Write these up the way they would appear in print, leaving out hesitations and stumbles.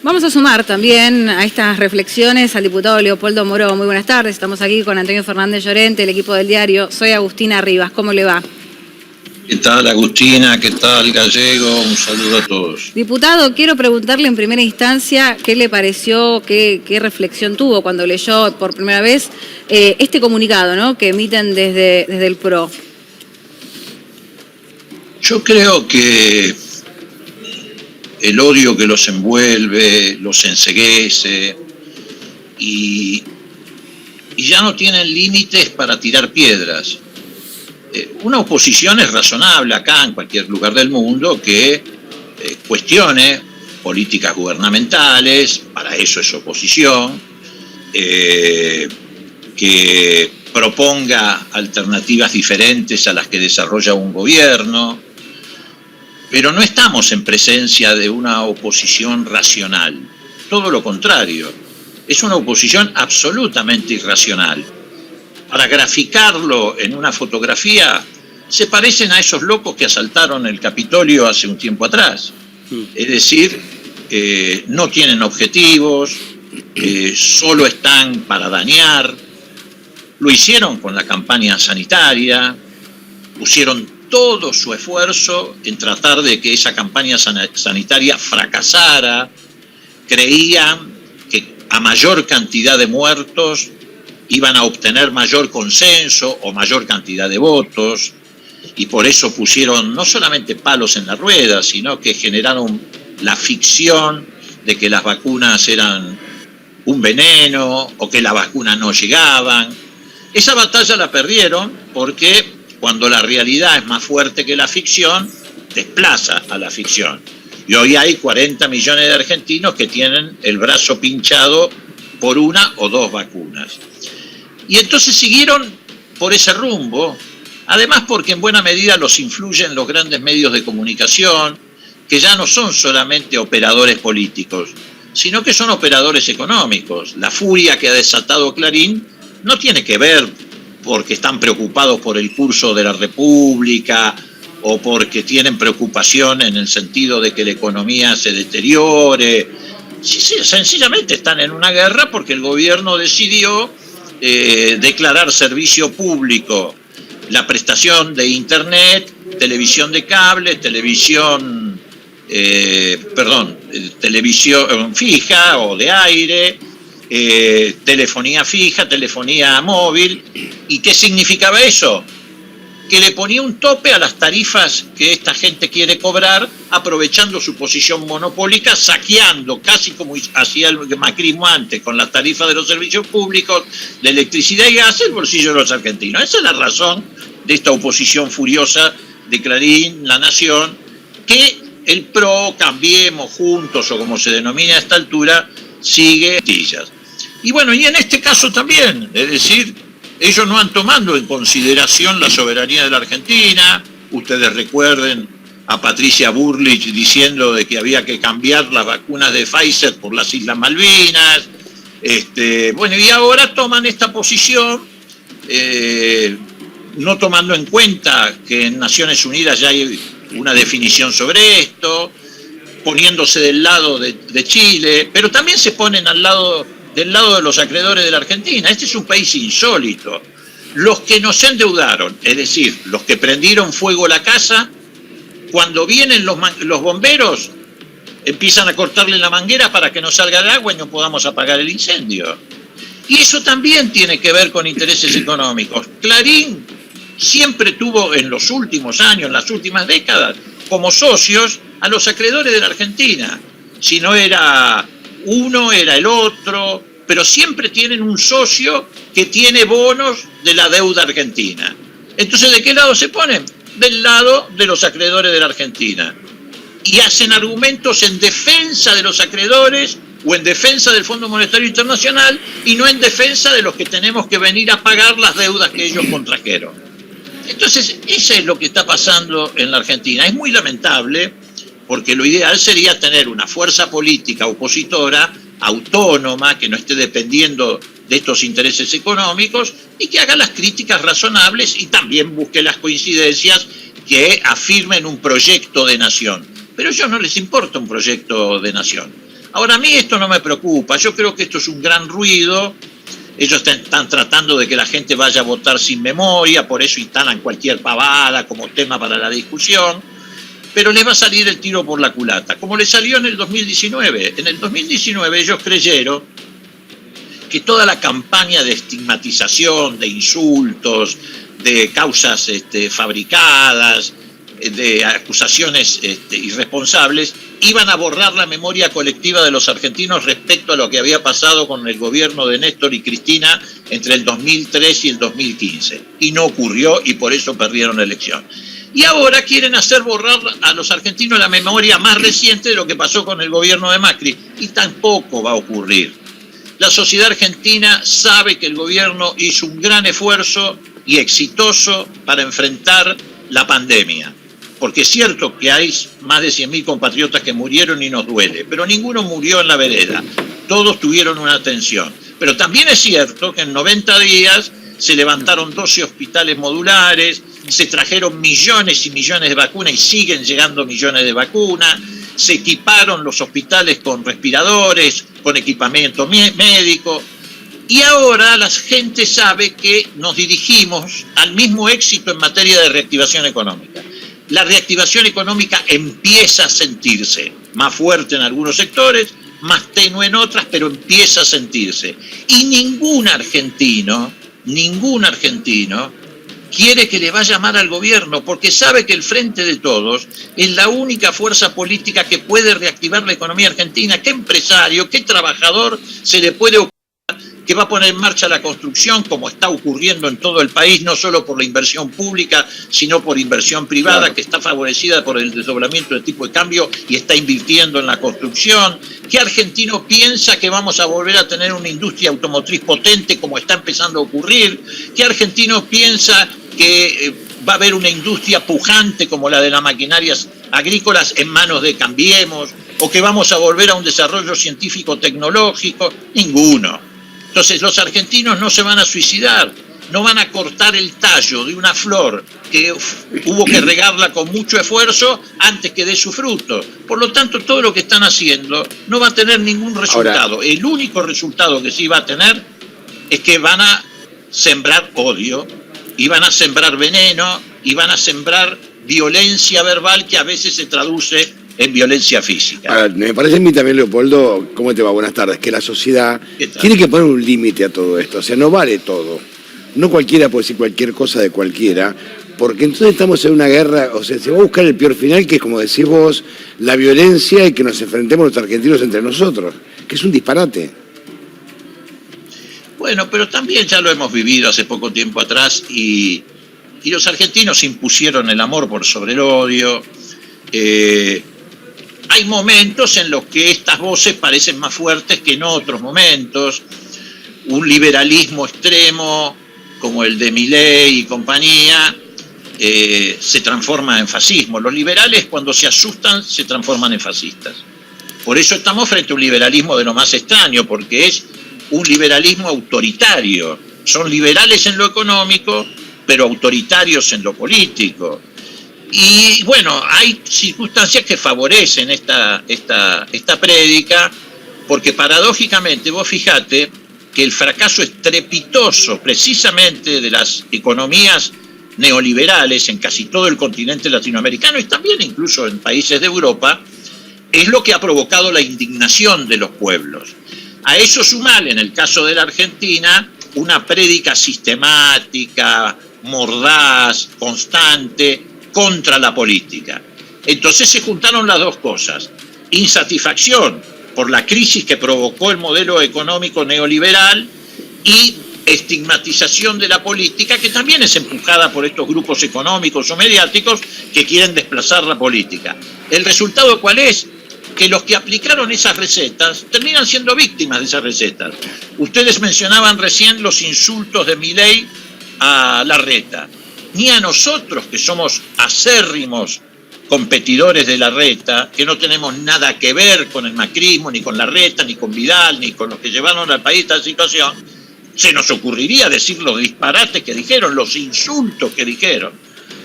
Vamos a sumar también a estas reflexiones al diputado Leopoldo Moro. Muy buenas tardes, estamos aquí con Antonio Fernández Llorente, el equipo del diario. Soy Agustina Rivas, ¿cómo le va? ¿Qué tal, Agustina? ¿Qué tal, Gallego? Un saludo a todos. Diputado, quiero preguntarle en primera instancia qué le pareció, qué reflexión tuvo cuando leyó por primera vez este comunicado, ¿no?, que emiten desde el PRO. Yo creo que el odio que los envuelve, los enceguece y ya no tienen límites para tirar piedras. Una oposición es razonable acá, en cualquier lugar del mundo, que cuestione políticas gubernamentales, para eso es oposición, que proponga alternativas diferentes a las que desarrolla un gobierno, pero no estamos en presencia de una oposición racional, todo lo contrario, es una oposición absolutamente irracional. Para graficarlo en una fotografía, se parecen a esos locos que asaltaron el Capitolio hace un tiempo atrás. Es decir, no tienen objetivos, solo están para dañar. Lo hicieron con la campaña sanitaria, pusieron todo su esfuerzo en tratar de que esa campaña sanitaria fracasara. Creían que a mayor cantidad de muertos iban a obtener mayor consenso o mayor cantidad de votos, y por eso pusieron no solamente palos en la rueda, sino que generaron la ficción de que las vacunas eran un veneno o que las vacunas no llegaban. Esa batalla la perdieron porque cuando la realidad es más fuerte que la ficción, desplaza a la ficción. Y hoy hay 40 millones de argentinos que tienen el brazo pinchado por una o dos vacunas. Y entonces siguieron por ese rumbo, además porque en buena medida los influyen los grandes medios de comunicación, que ya no son solamente operadores políticos, sino que son operadores económicos. La furia que ha desatado Clarín no tiene que ver porque están preocupados por el curso de la República o porque tienen preocupación en el sentido de que la economía se deteriore. Sí, sencillamente están en una guerra porque el gobierno decidió declarar servicio público la prestación de internet, televisión de cable, televisión fija o de aire, telefonía fija, telefonía móvil. ¿Y qué significaba eso? Que le ponía un tope a las tarifas que esta gente quiere cobrar, aprovechando su posición monopólica, saqueando, casi como hacía el macrismo antes, con las tarifas de los servicios públicos, de electricidad y gas, el bolsillo de los argentinos. Esa es la razón de esta oposición furiosa de Clarín, La Nación, que el PRO, Cambiemos, Juntos, o como se denomina a esta altura, sigue. Y bueno, y en este caso también, es decir, ellos no han tomado en consideración la soberanía de la Argentina. Ustedes recuerden a Patricia Bullrich diciendo de que había que cambiar las vacunas de Pfizer por las Islas Malvinas. Bueno, y ahora toman esta posición, no tomando en cuenta que en Naciones Unidas ya hay una definición sobre esto, poniéndose del lado de Chile, pero también se ponen del lado de los acreedores de la Argentina. Este es un país insólito. Los que nos endeudaron, es decir, los que prendieron fuego la casa, cuando vienen los bomberos, empiezan a cortarle la manguera para que no salga el agua y no podamos apagar el incendio. Y eso también tiene que ver con intereses económicos. Clarín siempre tuvo en los últimos años, en las últimas décadas, como socios a los acreedores de la Argentina. Si no era uno, era el otro, pero siempre tienen un socio que tiene bonos de la deuda argentina. Entonces, ¿de qué lado se ponen? Del lado de los acreedores de la Argentina. Y hacen argumentos en defensa de los acreedores o en defensa del Fondo Monetario Internacional y no en defensa de los que tenemos que venir a pagar las deudas que ellos contrajeron. Entonces, eso es lo que está pasando en la Argentina. Es muy lamentable, porque lo ideal sería tener una fuerza política opositora, autónoma, que no esté dependiendo de estos intereses económicos y que haga las críticas razonables y también busque las coincidencias que afirmen un proyecto de nación. Pero a ellos no les importa un proyecto de nación. Ahora, a mí esto no me preocupa, yo creo que esto es un gran ruido. Ellos están tratando de que la gente vaya a votar sin memoria, por eso instalan cualquier pavada como tema para la discusión, pero les va a salir el tiro por la culata, como les salió en el 2019. En el 2019 ellos creyeron que toda la campaña de estigmatización, de insultos, de causas fabricadas, de acusaciones irresponsables, iban a borrar la memoria colectiva de los argentinos respecto a lo que había pasado con el gobierno de Néstor y Cristina entre el 2003 y el 2015. Y no ocurrió, y por eso perdieron la elección. Y ahora quieren hacer borrar a los argentinos la memoria más reciente de lo que pasó con el gobierno de Macri. Y tampoco va a ocurrir. La sociedad argentina sabe que el gobierno hizo un gran esfuerzo y exitoso para enfrentar la pandemia. Porque es cierto que hay más de 100.000 compatriotas que murieron y nos duele, pero ninguno murió en la vereda, todos tuvieron una atención. Pero también es cierto que en 90 días se levantaron 12 hospitales modulares, se trajeron millones y millones de vacunas y siguen llegando millones de vacunas, se equiparon los hospitales con respiradores, con equipamiento médico, y ahora la gente sabe que nos dirigimos al mismo éxito en materia de reactivación económica. La reactivación económica empieza a sentirse más fuerte en algunos sectores, más tenue en otras, pero empieza a sentirse. Y ningún argentino quiere que le vaya mal al gobierno, porque sabe que el Frente de Todos es la única fuerza política que puede reactivar la economía argentina. ¿Qué empresario, qué trabajador se le puede ocurrir que va a poner en marcha la construcción, como está ocurriendo en todo el país, no solo por la inversión pública, sino por inversión privada, claro, que está favorecida por el desdoblamiento del tipo de cambio y está invirtiendo en la construcción? ¿Qué argentino piensa que vamos a volver a tener una industria automotriz potente como está empezando a ocurrir? ¿Qué argentino piensa que va a haber una industria pujante como la de las maquinarias agrícolas en manos de Cambiemos? ¿O que vamos a volver a un desarrollo científico-tecnológico? Ninguno. Entonces los argentinos no se van a suicidar, no van a cortar el tallo de una flor que hubo que regarla con mucho esfuerzo antes que dé su fruto. Por lo tanto, todo lo que están haciendo no va a tener ningún resultado. Ahora, el único resultado que sí va a tener es que van a sembrar odio, y van a sembrar veneno, y van a sembrar violencia verbal que a veces se traduce en violencia física. Ahora, me parece a mí también, Leopoldo, ¿cómo te va? Buenas tardes. Que la sociedad tiene que poner un límite a todo esto. O sea, no vale todo. No cualquiera puede decir cualquier cosa de cualquiera, porque entonces estamos en una guerra. O sea, se va a buscar el peor final, que es, como decís vos, la violencia y que nos enfrentemos los argentinos entre nosotros, que es un disparate. Bueno, pero también ya lo hemos vivido hace poco tiempo atrás y los argentinos impusieron el amor por sobre el odio. Hay momentos en los que estas voces parecen más fuertes que en otros momentos. Un liberalismo extremo, como el de Milei y compañía, se transforma en fascismo. Los liberales, cuando se asustan, se transforman en fascistas. Por eso estamos frente a un liberalismo de lo más extraño, porque es un liberalismo autoritario. Son liberales en lo económico, pero autoritarios en lo político. Y bueno, hay circunstancias que favorecen esta prédica, porque paradójicamente vos fijate que el fracaso estrepitoso precisamente de las economías neoliberales en casi todo el continente latinoamericano y también incluso en países de Europa, es lo que ha provocado la indignación de los pueblos. A eso sumar, en el caso de la Argentina, una prédica sistemática, mordaz, constante, contra la política. Entonces se juntaron las dos cosas: insatisfacción por la crisis que provocó el modelo económico neoliberal y estigmatización de la política, que también es empujada por estos grupos económicos o mediáticos que quieren desplazar la política. ¿El resultado cuál es? Que los que aplicaron esas recetas terminan siendo víctimas de esas recetas. Ustedes mencionaban recién los insultos de Milei a Larreta. Ni a nosotros, que somos acérrimos competidores de Larreta, que no tenemos nada que ver con el macrismo, ni con Larreta, ni con Vidal, ni con los que llevaron al país a esta situación, se nos ocurriría decir los disparates que dijeron, los insultos que dijeron.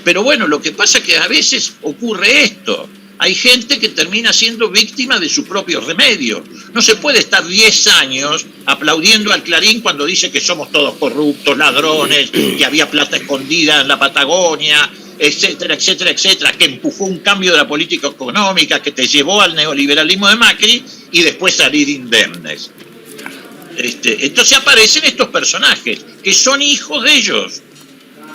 Pero bueno, lo que pasa es que a veces ocurre esto. hay gente que termina siendo víctima de su propio remedio. No se puede estar 10 años aplaudiendo al Clarín cuando dice que somos todos corruptos, ladrones, que había plata escondida en la Patagonia, etcétera, etcétera, etcétera, que empujó un cambio de la política económica que te llevó al neoliberalismo de Macri y después salir indemnes. Entonces aparecen estos personajes que son hijos de ellos.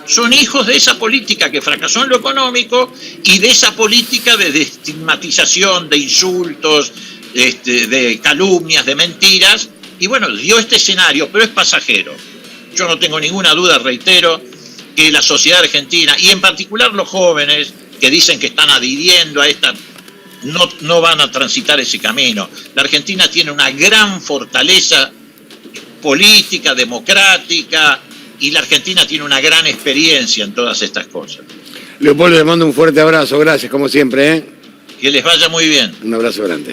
Son hijos de esa política que fracasó en lo económico y de esa política de estigmatización, de insultos, de calumnias, de mentiras. Y bueno, dio este escenario, pero es pasajero. Yo no tengo ninguna duda, reitero, que la sociedad argentina, y en particular los jóvenes que dicen que están adhiriendo a esta, no van a transitar ese camino. La Argentina tiene una gran fortaleza política, democrática, y la Argentina tiene una gran experiencia en todas estas cosas. Leopoldo, le mando un fuerte abrazo, gracias como siempre. Que les vaya muy bien. Un abrazo grande.